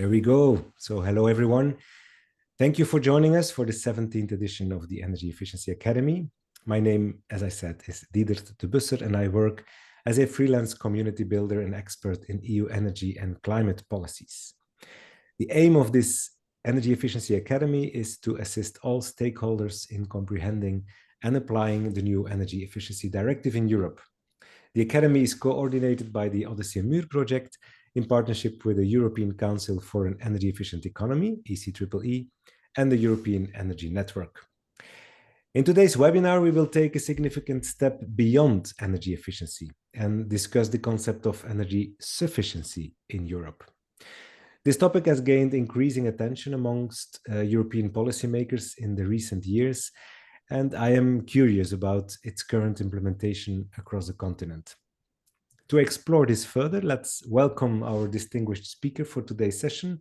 There we go. So hello, everyone. Thank you for joining us for the 17th edition of the Energy Efficiency Academy. My name, as I said, is Diedert de Busser, and I work as a freelance community builder and expert in EU energy and climate policies. The aim of this Energy Efficiency Academy is to assist all stakeholders in comprehending and applying the new Energy Efficiency Directive in Europe. The Academy is coordinated by the Odyssee-MURE Project in partnership with the European Council for an Energy Efficient Economy, ECEEE, and the European Energy Network. In today's webinar, we will take a significant step beyond energy efficiency and discuss the concept of energy sufficiency in Europe. This topic has gained increasing attention amongst European policymakers in the recent years, and I am curious about its current implementation across the continent. To explore this further, let's welcome our distinguished speaker for today's session,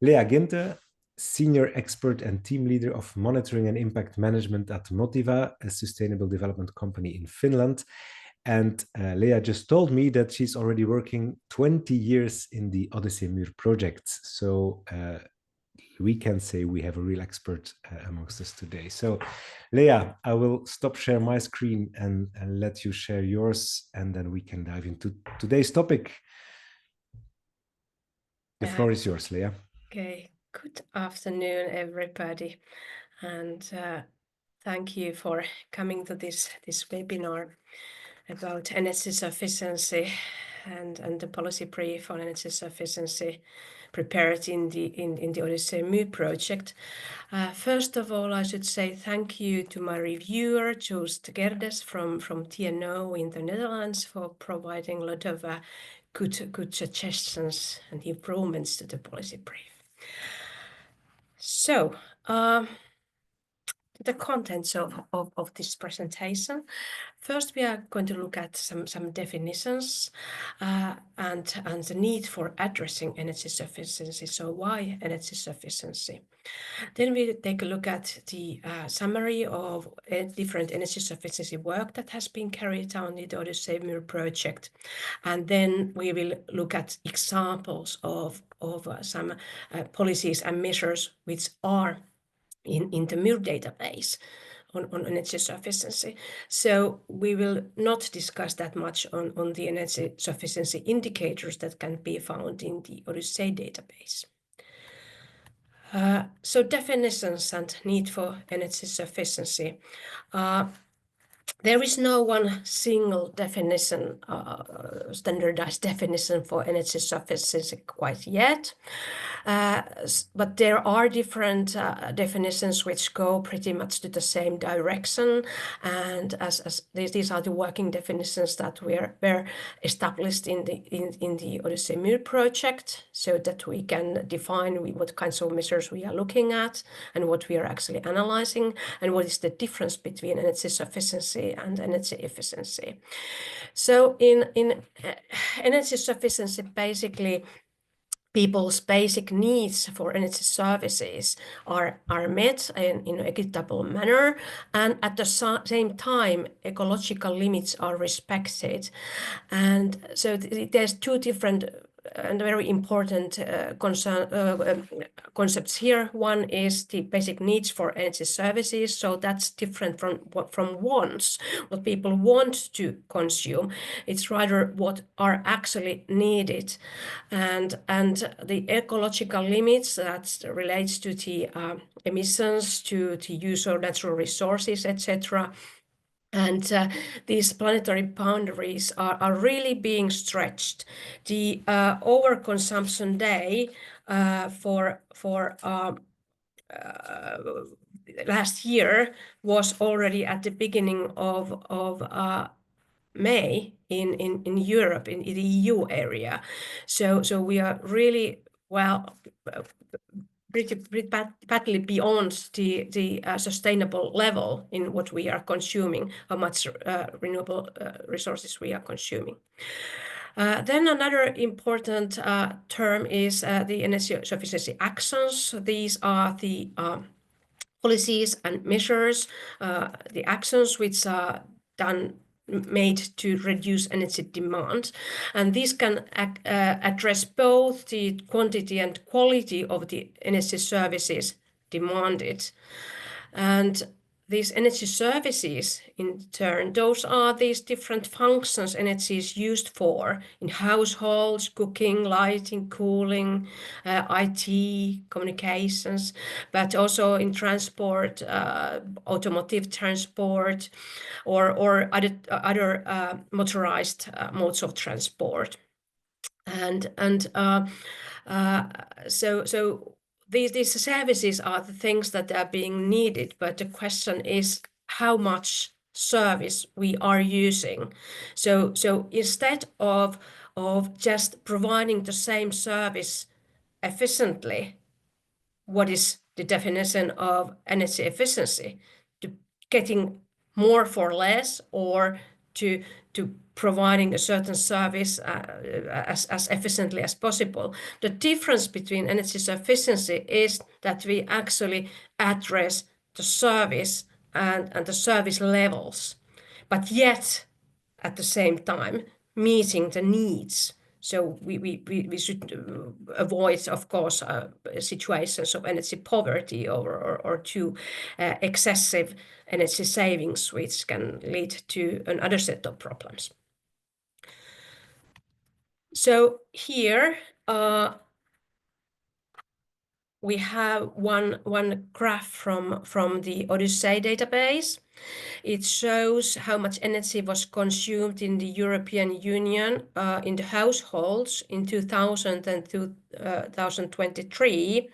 Lea Ginter, Senior Expert and Team Leader of Monitoring and Impact Management at Motiva, a sustainable development company in Finland. And Lea just told me that she's already working 20 years in the Odyssee-MURE project. So we can say we have a real expert amongst us today. So Lea, I will stop share my screen and let you share yours, and then we can dive into today's topic. The floor is yours, Lea. Okay, good afternoon, everybody. And thank you for coming to this webinar about energy sufficiency and the policy brief on energy sufficiency prepared in the Odyssee-MURE project. First of all, I should say thank you to my reviewer, Joost Gerdes from TNO in the Netherlands, for providing a lot of good suggestions and improvements to the policy brief. So, the contents of this presentation. First, we are going to look at some definitions and the need for addressing energy sufficiency. So why energy sufficiency? Then we take a look at the summary of different energy sufficiency work that has been carried out in the Odyssee-MURE project. And then we will look at examples of some policies and measures which are in the MURE database on energy sufficiency. So we will not discuss that much on the energy sufficiency indicators that can be found in the Odyssey database. So definitions and need for energy sufficiency. There is no one single definition, standardized definition for energy sufficiency quite yet. But there are different definitions which go pretty much to the same direction. And as these are the working definitions that were established in the Odyssee-MURE project, so that we can define what kinds of measures we are looking at and what we are actually analyzing and what is the difference between energy sufficiency and energy efficiency. So in energy sufficiency, basically people's basic needs for energy services are met in an equitable manner, and at the same time ecological limits are respected. And so there's two different and very important concepts here. One is the basic needs for energy services, so that's different from wants, what people want to consume. It's rather what are actually needed, and the ecological limits that relates to the emissions, to the use of natural resources, etc. And these planetary boundaries are really being stretched. The overconsumption day for last year was already at the beginning of May in Europe, in the EU area. So we are really pretty badly beyond the sustainable level in what we are consuming, how much renewable resources we are consuming. Then another important term is the energy sufficiency actions. These are the policies and measures, the actions which are done made to reduce energy demand. And this can address both the quantity and quality of the energy services demanded. And these energy services, in turn, those are these different functions energy is used for in households, cooking, lighting, cooling, IT, communications, but also in transport, automotive transport, or other motorized modes of transport. So these services are the things that are being needed, but the question is how much service we are using. So instead of just providing the same service efficiently, what is the definition of energy efficiency? To getting more for less, or to providing a certain service as efficiently as possible. The difference between energy efficiency is that we actually address the service and the service levels, but yet at the same time meeting the needs. So we should avoid, of course, situations of energy poverty or too excessive energy savings, which can lead to another set of problems. So here we have one graph from the Odyssey database. It shows how much energy was consumed in the European Union in the households in 2000 and 2023.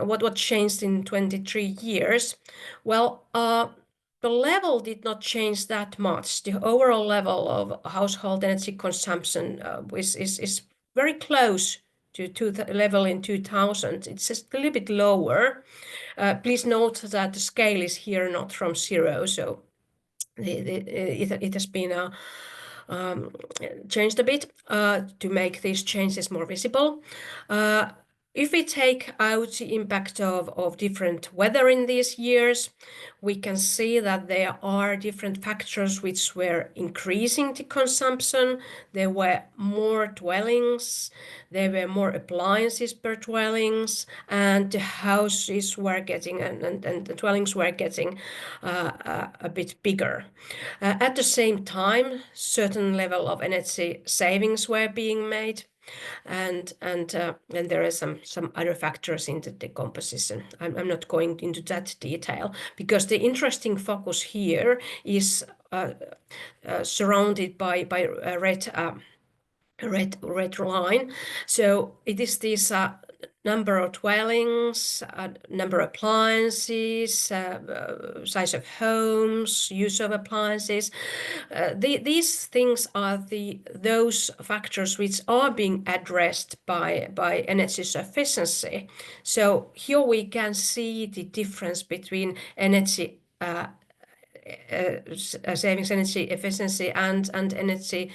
What changed in 23 years? Well, the level did not change that much. The overall level of household energy consumption is very close to the level in 2000. It's just a little bit lower. Please note that the scale is here not from zero, so it has been changed a bit to make these changes more visible. If we take out the impact of different weather in these years, we can see that there are different factors which were increasing the consumption. There were more dwellings, there were more appliances per dwellings, and the houses were getting and the dwellings were getting a bit bigger. At the same time, certain level of energy savings were being made. And then there are some other factors in the decomposition. I'm not going into that detail because the interesting focus here is surrounded by a red line. So it is this number of dwellings, number of appliances, size of homes, use of appliances. These things are those factors which are being addressed by energy efficiency. So here we can see the difference between energy savings, energy efficiency, and energy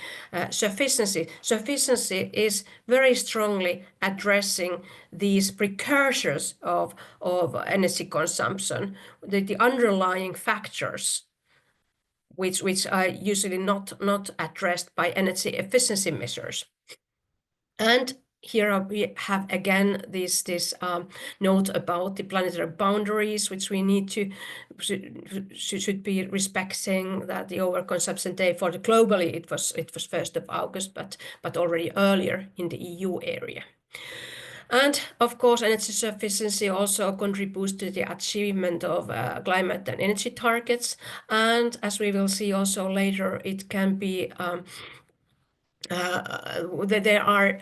sufficiency. Sufficiency is very strongly addressing these precursors of energy consumption, the underlying factors, which are usually not addressed by energy efficiency measures. And here we have again this note about the planetary boundaries, which we need to should be respecting. That the overconsumption day for the globally it was 1st of August, but already earlier in the EU area. And of course, energy sufficiency also contributes to the achievement of climate and energy targets. And as we will see also later, it can be there are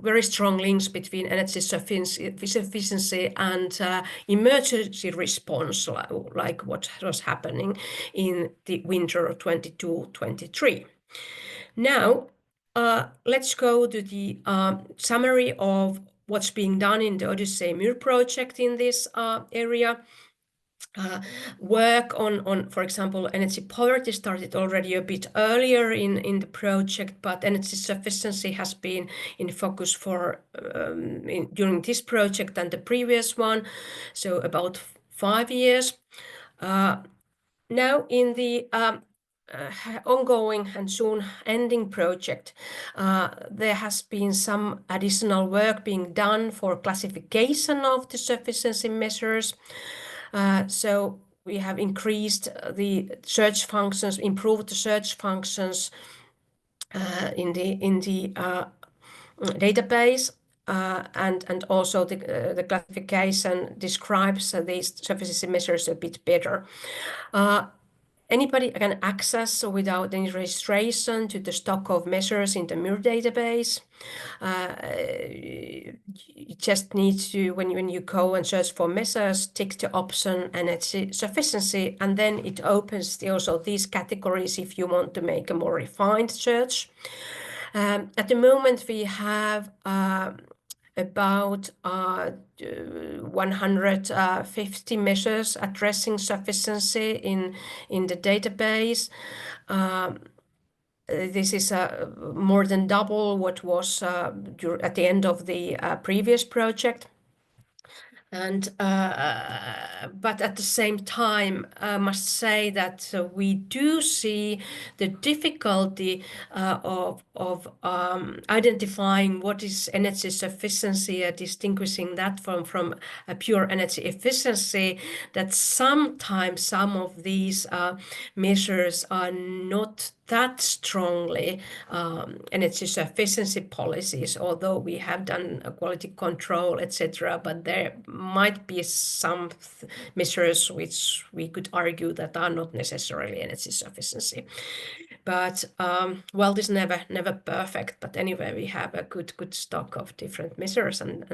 very strong links between energy sufficiency and emergency response, like what was happening in the winter of 22-23. Now, let's go to the summary of what's being done in the Odyssey-MURE project in this area. Work on, for example, energy poverty started already a bit earlier in the project, but energy sufficiency has been in focus for during this project and the previous one, so about 5 years. now in the ongoing and soon ending project, there has been some additional work being done for classification of the sufficiency measures. So we have increased the search functions, improved the search functions in the database, and also the classification describes these sufficiency measures a bit better. Anybody can access without any registration to the stock of measures in the MURE database. You just need to, when you go and search for measures, tick the option energy sufficiency, and then it opens also these categories if you want to make a more refined search. At the moment, we have about 150 measures addressing sufficiency in the database. This is more than double what was at the end of the previous project. And but at the same time, I must say that we do see the difficulty of identifying what is energy sufficiency, distinguishing that from a pure energy efficiency, that sometimes some of these measures are not that strongly energy sufficiency policies, although we have done a quality control, etc. But there might be some measures which we could argue that are not necessarily energy sufficiency. But well, this never perfect. But anyway, we have a good stock of different measures and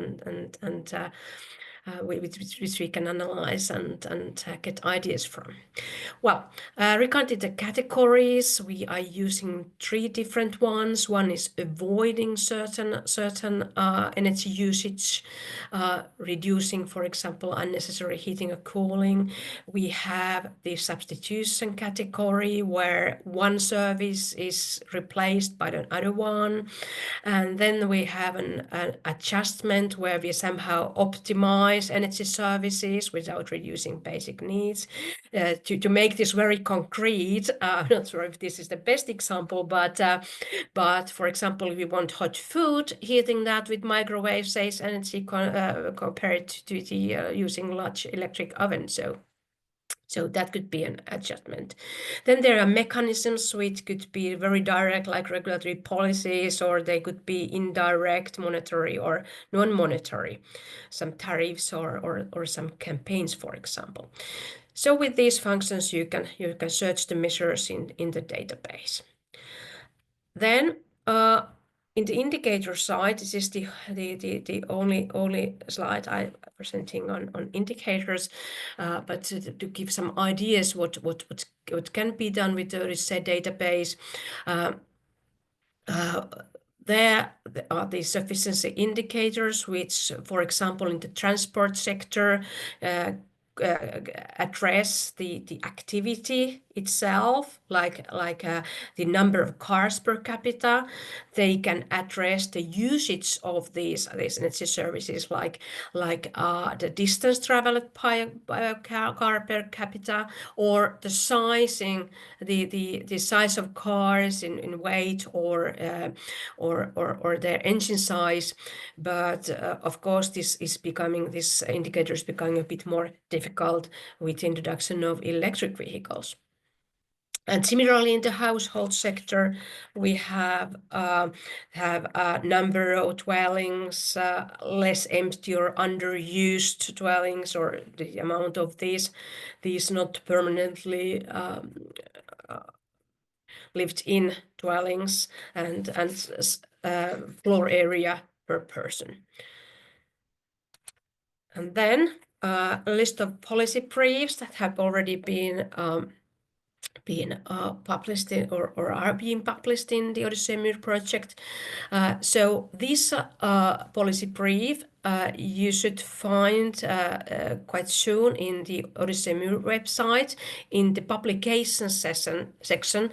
which we can analyze and get ideas from. Well, regarding the categories, we are using 3 different ones. One is avoiding certain energy usage, reducing, for example, unnecessary heating or cooling. We have the substitution category where one service is replaced by another one. And then we have an adjustment where we somehow optimize energy services without reducing basic needs. To make this very concrete, I'm not sure if this is the best example, but for example, if we want hot food, heating that with microwave saves energy compared to the using large electric oven. So that could be an adjustment. Then there are mechanisms which could be very direct, like regulatory policies, or they could be indirect, monetary or non-monetary, some tariffs or some campaigns, for example. So with these functions, you can search the measures in the database. Then in the indicator side, this is the only slide I'm presenting on indicators, but to give some ideas what can be done with the Odyssey database. There are the sufficiency indicators, which, for example, in the transport sector, address the activity itself, like the number of cars per capita. They can address the usage of these energy services, like the distance traveled by a car per capita, or the sizing, the size of cars in weight or their engine size. But of course, this indicator is becoming a bit more difficult with the introduction of electric vehicles. And similarly, in the household sector, we have a number of dwellings, less empty or underused dwellings, or the amount of these not permanently lived-in dwellings, and floor area per person. And then a list of policy briefs that have already been published or are being published in the Odyssee-MURE project. So this policy brief you should find quite soon in the Odyssee-MURE website in the publication section.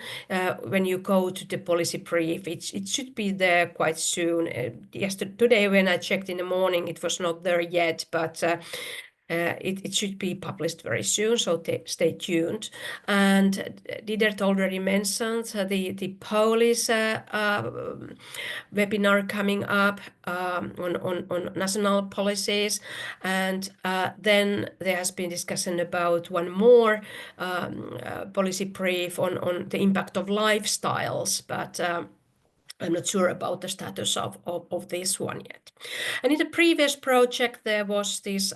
When you go to the policy brief, it should be there quite soon. Today when I checked in the morning, it was not there yet, but it should be published very soon, so stay tuned. And Didert already mentioned the Polish webinar coming up on national policies, and then there has been discussion about one more policy brief on the impact of lifestyles, but I'm not sure about the status of this one yet. And in the previous project, there was this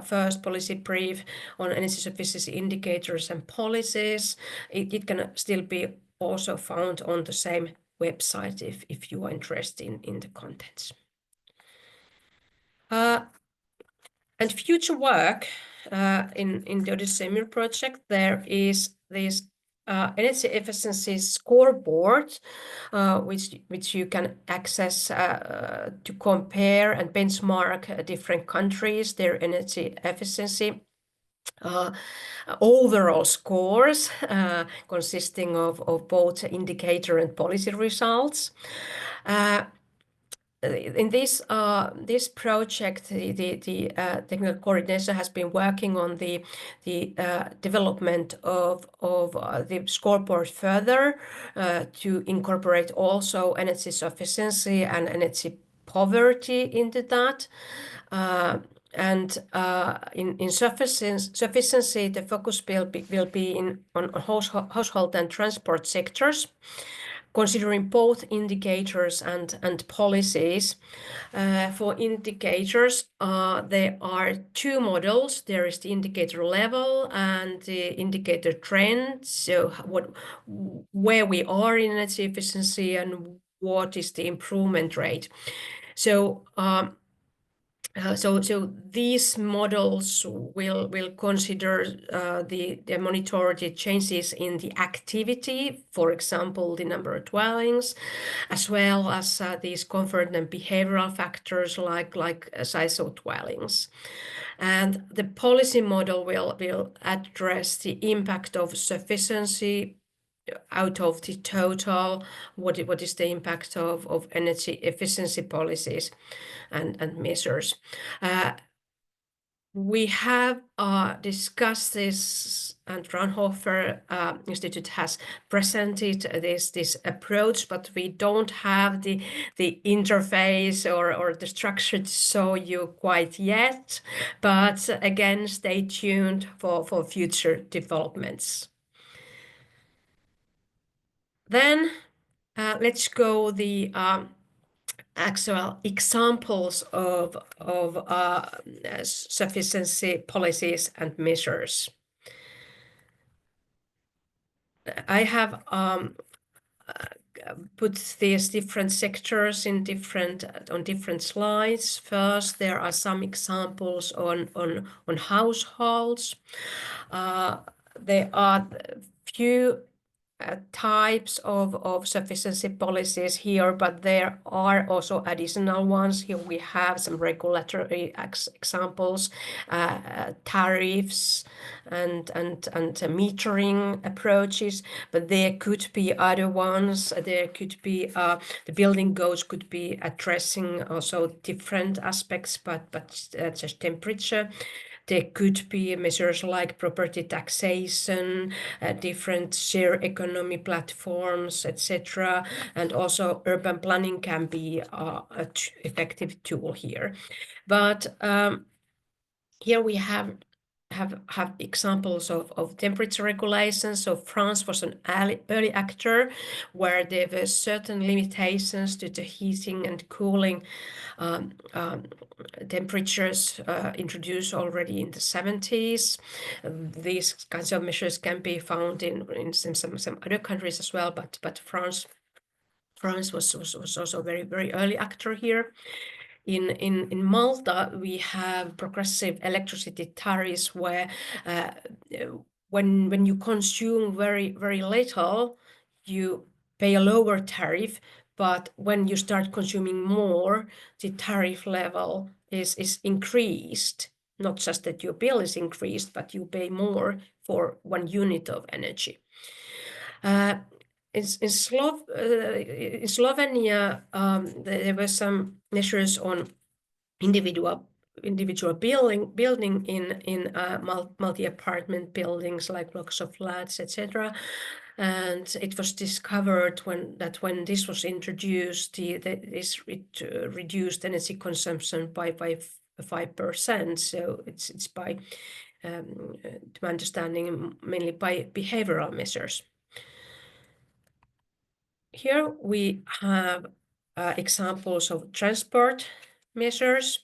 first policy brief on energy sufficiency indicators and policies. It can still be also found on the same website if you are interested in the contents. And future work in the Odyssee-MURE project, there is this energy efficiency scoreboard, which you can access to compare and benchmark different countries, their energy efficiency. Overall scores consisting of both indicator and policy results. In this project, the technical coordination has been working on the development of the scoreboard further to incorporate also energy sufficiency and energy poverty into that. And in sufficiency, the focus will be on household and transport sectors, considering both indicators and policies. For indicators, there are two models. There is the indicator level and the indicator trend. So where we are in energy efficiency and what is the improvement rate. So these models will consider monitor the changes in the activity, for example, the number of dwellings, as well as these comfort and behavioral factors like size of dwellings. And the policy model will address the impact of sufficiency out of the total, what is the impact of energy efficiency policies and measures. We have discussed this, and Fraunhofer Institute has presented this approach, but we don't have the interface or the structure to show you quite yet. But again, stay tuned for future developments. Then let's go the actual examples of sufficiency policies and measures. I have put these different sectors on different slides. First, there are some examples on households. There are few types of sufficiency policies here, but there are also additional ones. Here we have some regulatory examples, tariffs and metering approaches, but there could be other ones. There could be the building codes could be addressing also different aspects, but just temperature. There could be measures like property taxation, different share economy platforms, etc. And also urban planning can be an effective tool here. But here we have examples of temperature regulation. So France was an early actor where there were certain limitations to the heating and cooling temperatures introduced already in the 70s. These kinds of measures can be found in some other countries as well, but France was also a very, very early actor here. In Malta, we have progressive electricity tariffs where when you consume very, very little, you pay a lower tariff, but when you start consuming more, the tariff level is increased. Not just that your bill is increased, but you pay more for 1 unit of energy. In Slovenia, there were some measures on individual individual building in multi-apartment buildings like blocks of flats, etc. And it was discovered when this was introduced, it reduced energy consumption by 5%. So it's by to my understanding mainly by behavioral measures. Here we have examples of transport measures.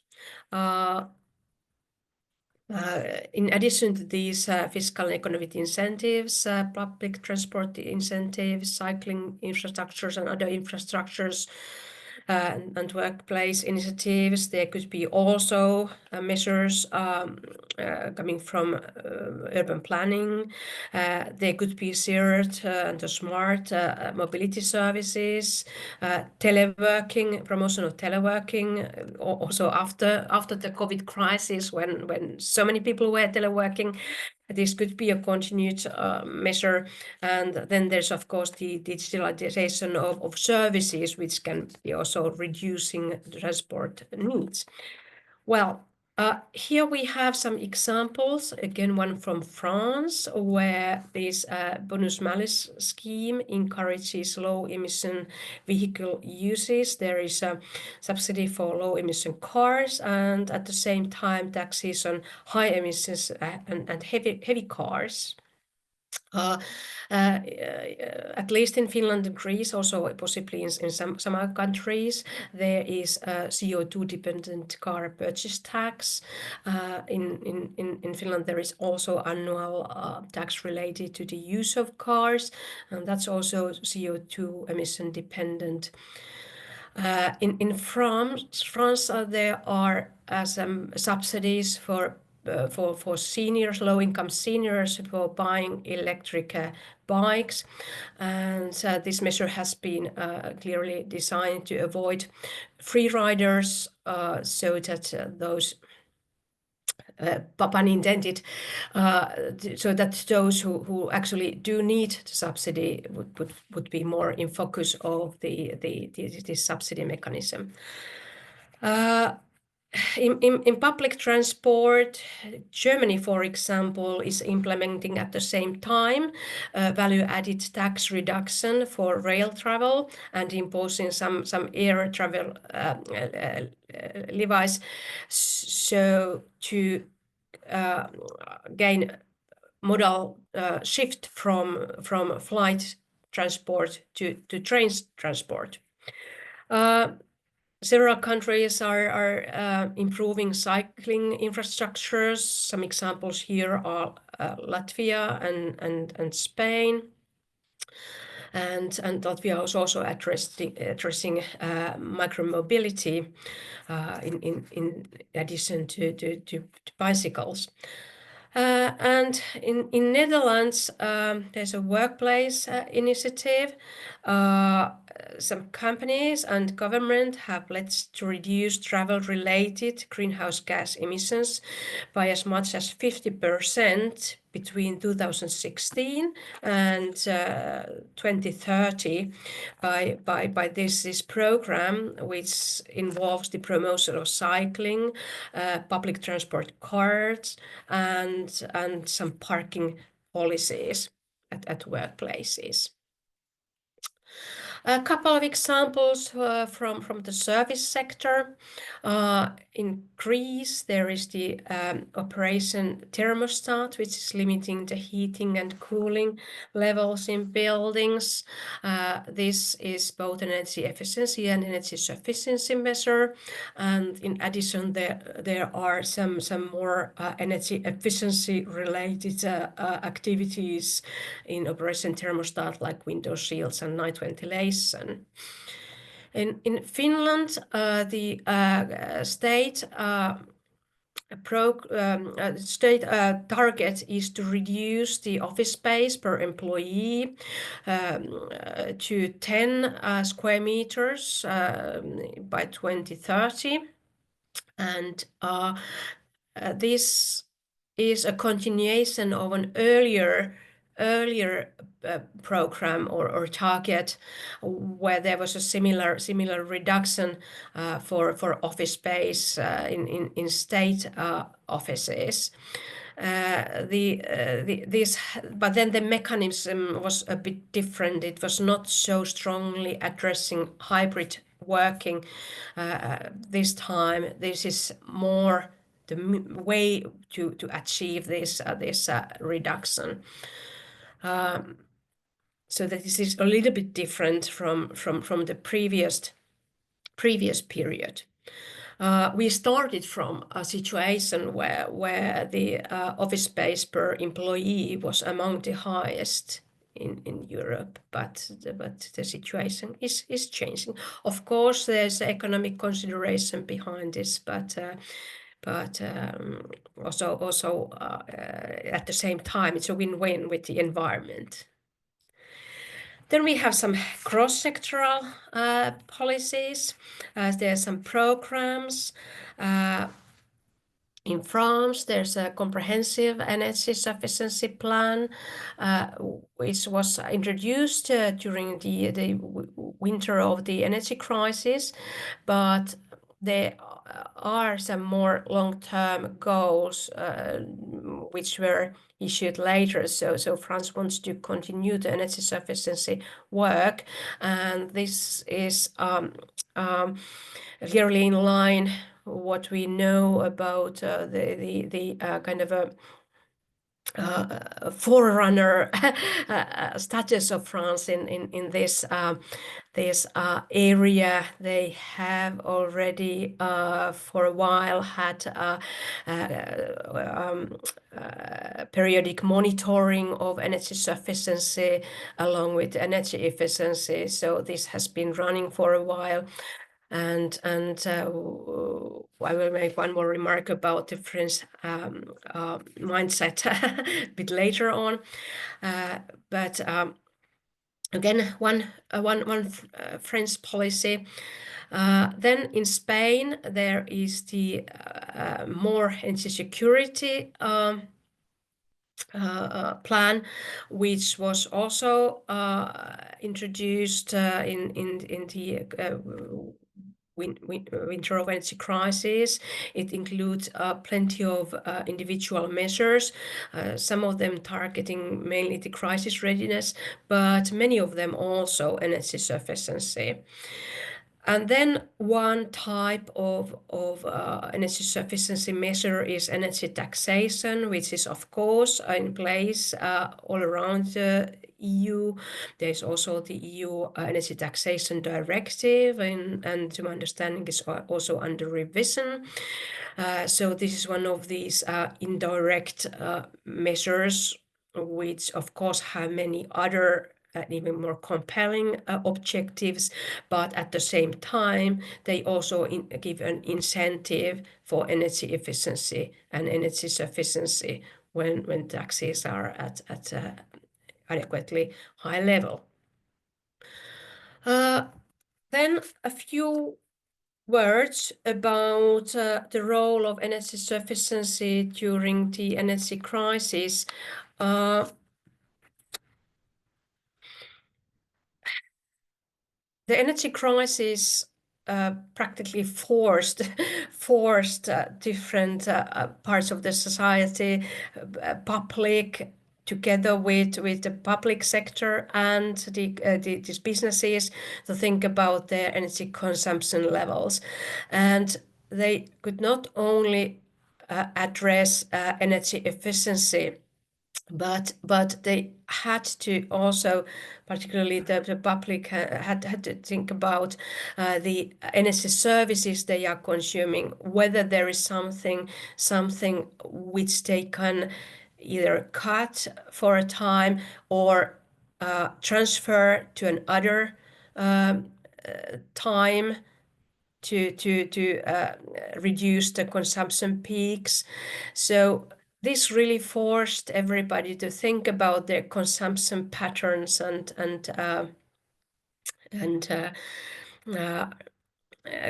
In addition to these fiscal and economic incentives, public transport incentives, cycling infrastructures and other infrastructures, and workplace initiatives, there could be also measures coming from urban planning. There could be shared and smart mobility services, teleworking, promotion of teleworking, also after the COVID crisis, when so many people were teleworking. This could be a continued measure. And then there's, of course, the digitalization of services, which can be also reducing transport needs. Well, here we have some examples, again, one from France, where this bonus-malus scheme encourages low-emission vehicle uses. There is a subsidy for low-emission cars, and at the same time, taxes on high emissions and heavy cars. At least in Finland and Greece, also possibly in some other countries, there is a CO2-dependent car purchase tax. In Finland, there is also annual tax related to the use of cars, and that's also CO2 emission dependent. In France, there are some subsidies for seniors, low-income seniors, for buying electric bikes, and this measure has been clearly designed to avoid free riders, so that those pun intended, so that those who actually do need the subsidy would be more in focus of the subsidy mechanism. In public transport, Germany, for example, is implementing at the same time value-added tax reduction for rail travel and imposing some air travel levies, so to gain modal shift from flight transport to train transport. Several countries are improving cycling infrastructures. Some examples here are Latvia and Spain. And Latvia is also addressing micromobility in addition to bicycles. And in Netherlands, there's a workplace initiative. Some companies and government have pledged to reduce travel-related greenhouse gas emissions by as much as 50% between 2016 and 2030 by this program, which involves the promotion of cycling, public transport cards, and some parking policies at workplaces. A couple of examples from the service sector. In Greece, there is the operation thermostat, which is limiting the heating and cooling levels in buildings. This is both an energy efficiency and energy sufficiency measure. And in addition, there are some more energy efficiency related activities in operation thermostat, like window shields and night ventilation. In Finland, the state target is to reduce the office space per employee to 10 square meters by 2030. And this is a continuation of an earlier program or target where there was a similar reduction for office space in state offices. But then the mechanism was a bit different. It was not so strongly addressing hybrid working this time. This is more the way to achieve this reduction. So that this is a little bit different from the previous period. We started from a situation where the office space per employee was among the highest in Europe, but the situation is changing. Of course, there's economic consideration behind this, but also at the same time, it's a win-win with the environment. Then we have some cross-sectoral policies. There are some programs. In France, there's a comprehensive energy sufficiency plan, which was introduced during the winter of the energy crisis, but there are some more long-term goals which were issued later. So France wants to continue the energy sufficiency work, and this is clearly in line what we know about the kind of a forerunner status of France in this area. They have already for a while had periodic monitoring of energy sufficiency along with energy efficiency. So this has been running for a while. And I will make one more remark about the French mindset a bit later on. But again, one French policy. Then in Spain, there is the more energy security plan, which was also introduced in the winter of energy crisis. It includes plenty of individual measures, some of them targeting mainly the crisis readiness, but many of them also energy sufficiency. And then one type of energy sufficiency measure is energy taxation, which is of course in place all around the EU. There's also the EU Energy Taxation Directive, and to my understanding is also under revision. So this is one of these indirect measures, which of course have many other even more compelling objectives, but at the same time, they also give an incentive for energy efficiency and energy sufficiency when taxes are at adequately high level. Then a few words about the role of energy sufficiency during the energy crisis. The energy crisis practically forced different parts of the society, public, together with the public sector and these businesses, to think about their energy consumption levels. And they could not only address energy efficiency, but they had to also, particularly the public, had to think about the energy services they are consuming, whether there is something which they can either cut for a time or transfer to another time to reduce the consumption peaks. So this really forced everybody to think about their consumption patterns and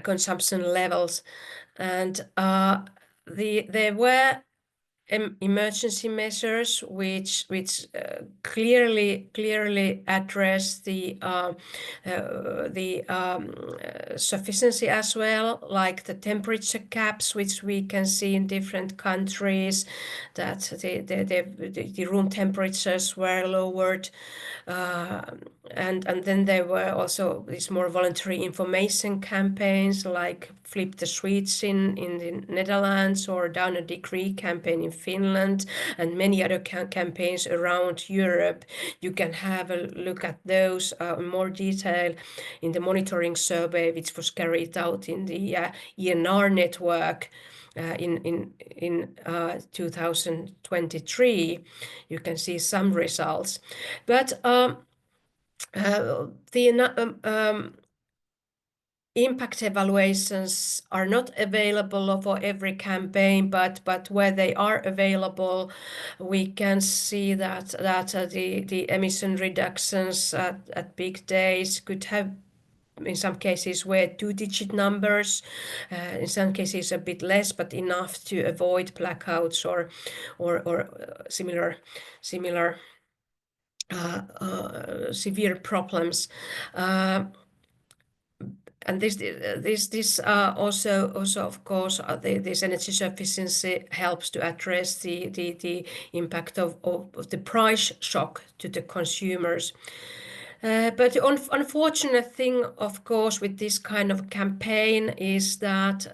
consumption levels, and there were emergency measures which clearly address the sufficiency as well, like the temperature caps, which we can see in different countries, that the room temperatures were lowered. And then there were also these more voluntary information campaigns like Flip the Switch in the Netherlands, or Down a Degree campaign in Finland, and many other campaigns around Europe. You can have a look at those in more detail in the monitoring survey, which was carried out in the ENR network in 2023. You can see some results, but the impact evaluations are not available for every campaign, but where they are available, we can see that the emission reductions at peak days could have, in some cases, were 2-digit numbers, in some cases a bit less, but enough to avoid blackouts or similar severe problems. And this also of course this energy sufficiency helps to address the impact of the price shock to the consumers. But the unfortunate thing, of course, with this kind of campaign is that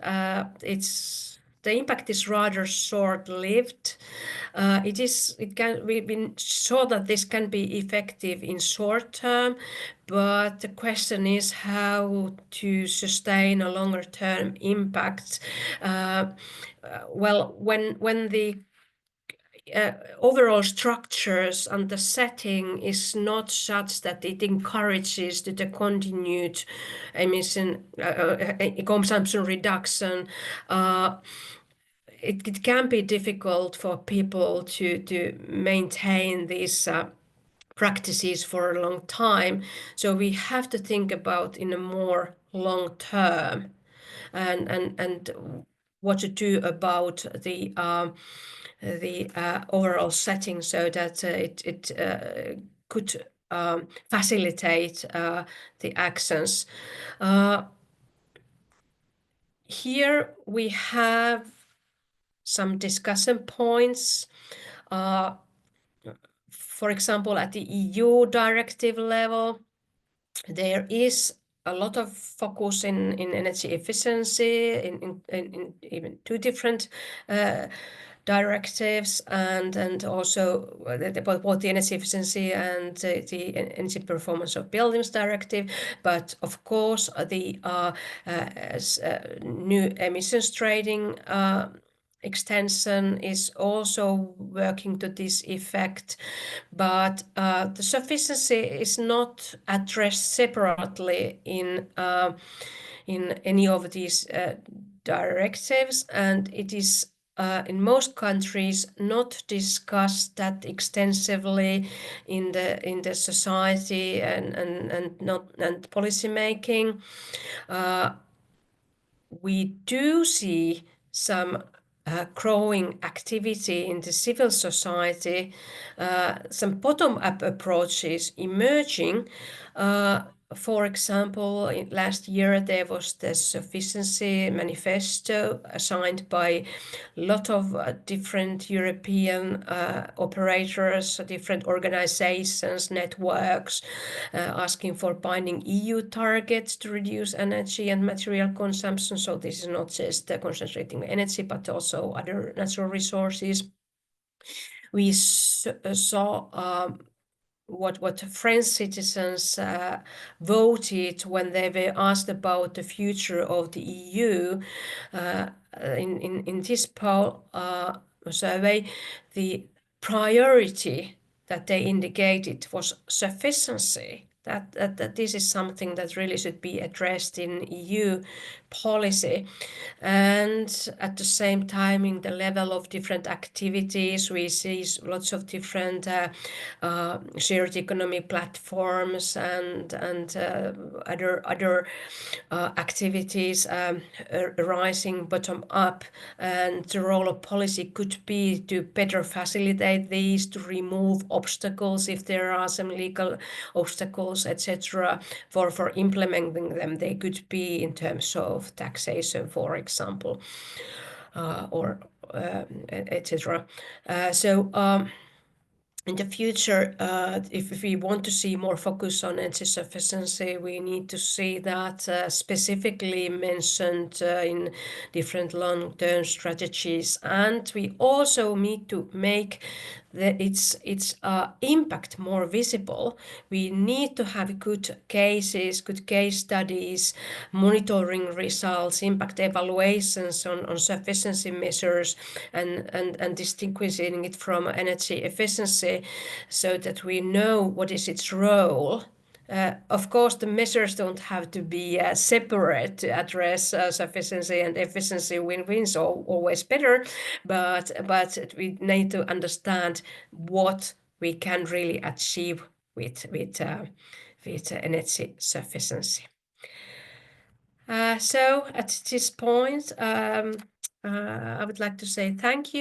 the impact is rather short-lived. We've been sure that this can be effective in short term, but the question is how to sustain a longer-term impact. Well, when the overall structures and the setting is not such that it encourages the continued emission consumption reduction, it can be difficult for people to maintain these practices for a long time. So we have to think about in a more long term and what to do about the overall setting, so that it could facilitate the actions. Here we have some discussion points. For example, at the EU directive level, there is a lot of focus in energy efficiency in even 2 different directives, and also both the energy efficiency and the energy performance of buildings directive. But of course, the new emissions trading extension is also working to this effect, but the sufficiency is not addressed separately in any of these directives, and it is in most countries not discussed that extensively in the society and policy making. We do see some growing activity in the civil society, some bottom-up approaches emerging. For example, last year there was the Sufficiency Manifesto signed by a lot of different European operators, different organizations, networks, asking for binding EU targets to reduce energy and material consumption. So this is not just concentrating energy, but also other natural resources. We saw what French citizens voted when they were asked about the future of the EU. In this poll survey, the priority that they indicated was sufficiency that this is something that really should be addressed in EU policy. And at the same time, in the level of different activities, we see lots of different shared economy platforms and other activities arising bottom up. And the role of policy could be to better facilitate these, to remove obstacles if there are some legal obstacles, etc. for implementing them. They could be in terms of taxation, for example, or etc. In the future, if we want to see more focus on energy sufficiency, we need to see that specifically mentioned in different long-term strategies. And we also need to make its impact more visible. We need to have good cases, good case studies, monitoring results, impact evaluations on sufficiency measures, and distinguishing it from energy efficiency, so that we know what is its role. Of course, the measures don't have to be separate to address sufficiency and efficiency. Win-wins are always better, but we need to understand what we can really achieve with energy sufficiency. So at this point, I would like to say thank you.